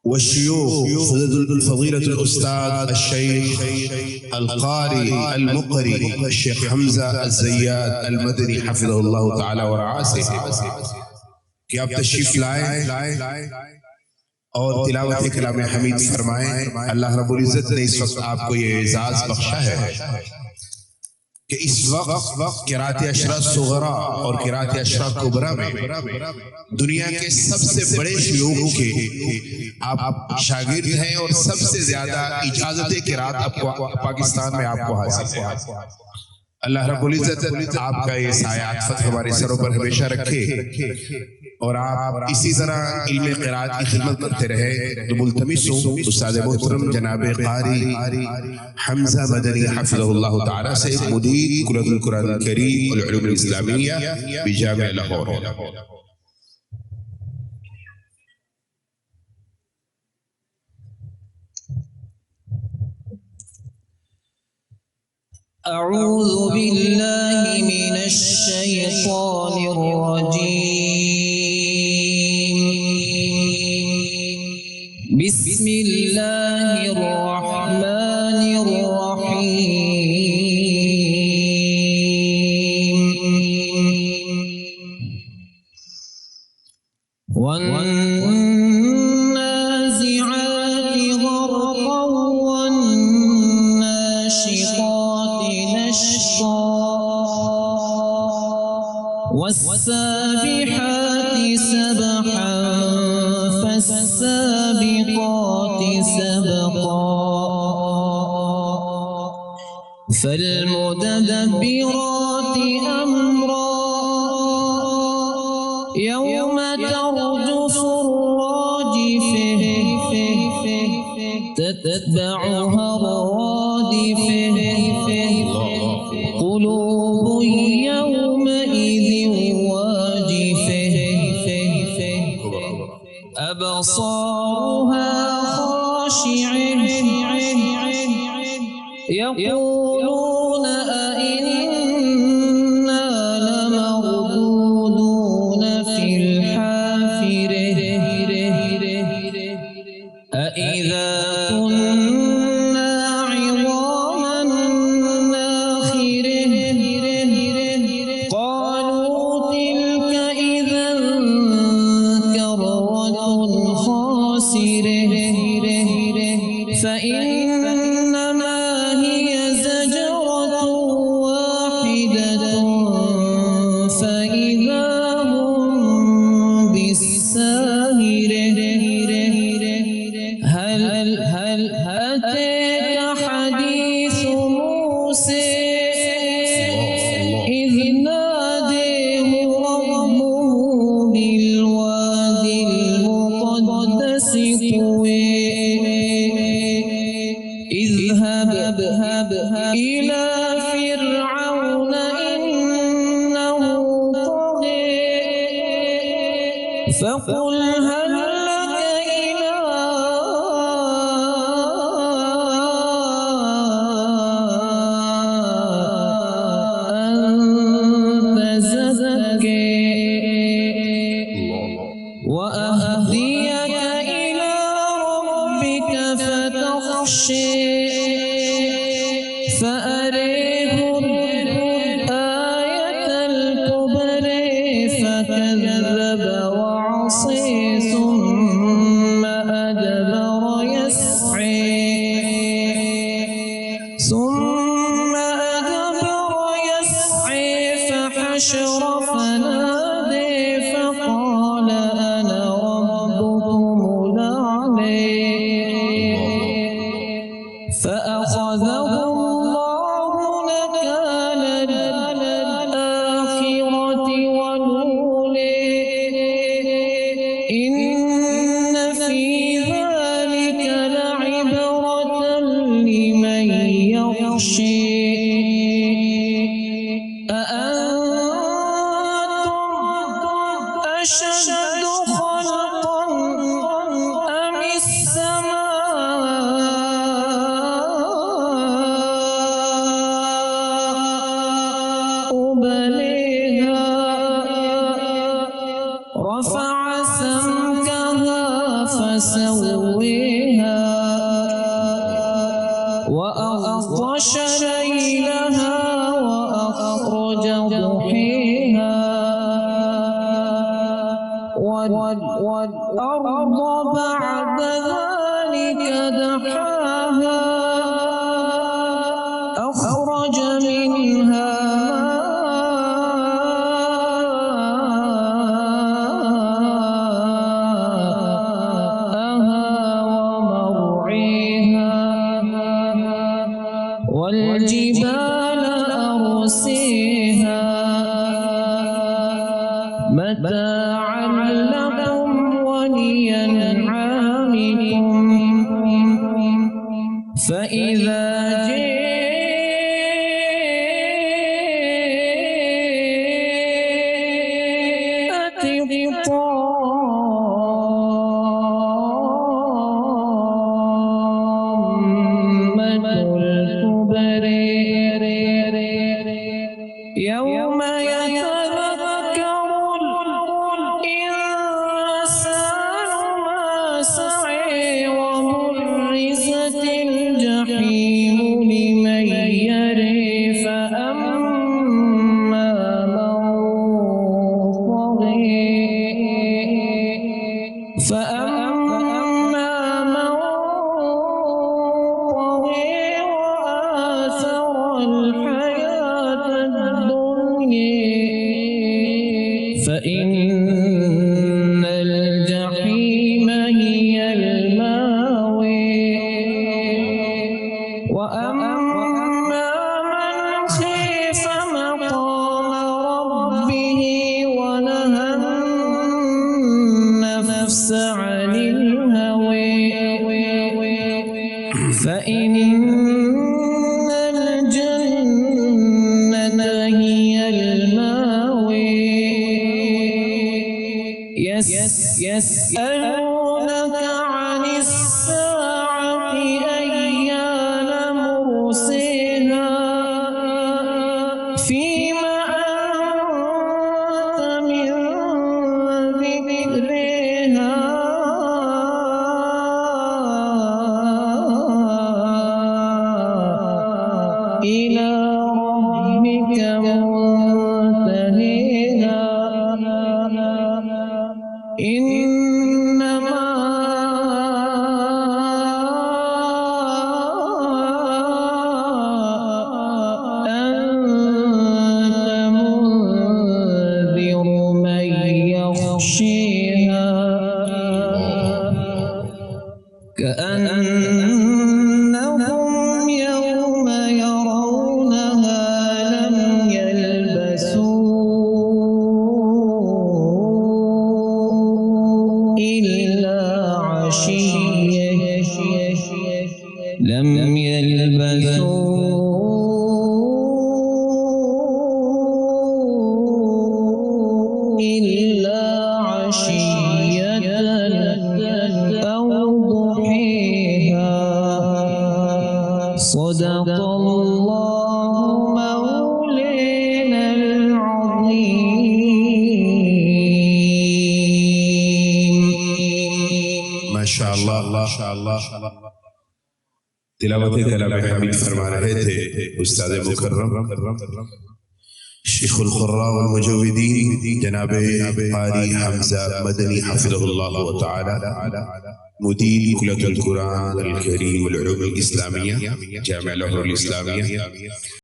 والشيوخ فضيلة الأستاذ الشيخ القاري المقري الشيخ حمزة الزيات المدني حفظه الله تعالى ورعاه कि आप तशरीफ लाएं और तिलावत कलाम हमीद फरमाएं। अल्लाह रब्बुल इज्जत ने इस वक्त आपको ये एजाज बख्शा है कि इस वक्त किरात अशरा सुगरा और किरात अशरा कुबरा में दुनिया के सबसे बड़े शयूख के आप शागिर्द हैं और सबसे ज्यादा इजाजत किरात आपको पाकिस्तान में आपको हासिल है। अल्लाह रब्बुल इज्जत आपका ये सायात हमारे सरों पर हमेशा रखे और आप इसी तरह इल्म क़िराअत की खिदमत करते रहे। तो मुल्तमिस हूं उस्ताद मोहतरम जनाब क़ारी हम्ज़ा मदनी हफ़िज़हुल्लाह तआला से मुदीर कुल्लतुल कुरान करीम वल उलूम इस्लामिया बिजामे लाहौर। أعوذ بالله من الشيطان الرجيم بسم الله الرحمن الرحيم والنازعات غرقا والناشطات والسابحات سبحا فالسابقات سبقا فالمدبرات أمرا يوم ترجف الراجفة تتبعها الرادفة قلوب يومئذ واجفة أبصارها خاشعة يقولون أئنا لمردودون في الحافرة أئذا كنا عظاما ناخرة قالوا تلك إذا كرة خاسرة فإنما هي زجرة واحدة فإذا هم بالساهرة هل أتاك حديث موسى إذ ناديه ربه بالوادي المقدس طوى اذهب إلى فرعون إنه طغى فقل هل لك إلى أن تزكى وأهديك إلى ربك فتخشى فأريه الآية الكبرى فكذب وعصى ثم أدبر يسعى فحشر فنادى فقال أنا ربكم الأعلى فأخذه الله نكال الآخرة والأولى إن في ذلك مثويها وأغطش ليلها وأخرج ضحيها والأرض بعد ذلك دحاها أخرج منها والجبال أرسيها متاعا لكم ولأنعامكم فإذا جاءت يوم يتذكر الإنسان ما سعى وبرزت الجحيم لمن يرى فأما من طغى وآثر الحياة فإن الجحيم هي المأوى وأما من خاف مقام ربه ونهى النفس عن الهوى فإن الجنة هي المأوى يسألونك عن الساعة أيان مرساها فيما أنت من ذكرها إلى ربك منتهيها إنما أنت منذر من يخشيها كأنهم يوم يرونها لم يلبثوا إلا عشية لم يلبثوا إلا عشية أو ضحيها صدق الله مولانا العظيم ما شاء الله तिलावत कलाम हमीद फरमा रहे थे उस्ताद मुकर्रम शेखुल खुर्रा वल मुजव्विदीन जनाब कारी हमजा मदनी हफिज़हुल्लाह व तआला मुदीर कुल्लतुल कुरान अल करीम वल उलूम अल इस्लामिया जामिआ अल इस्लामिया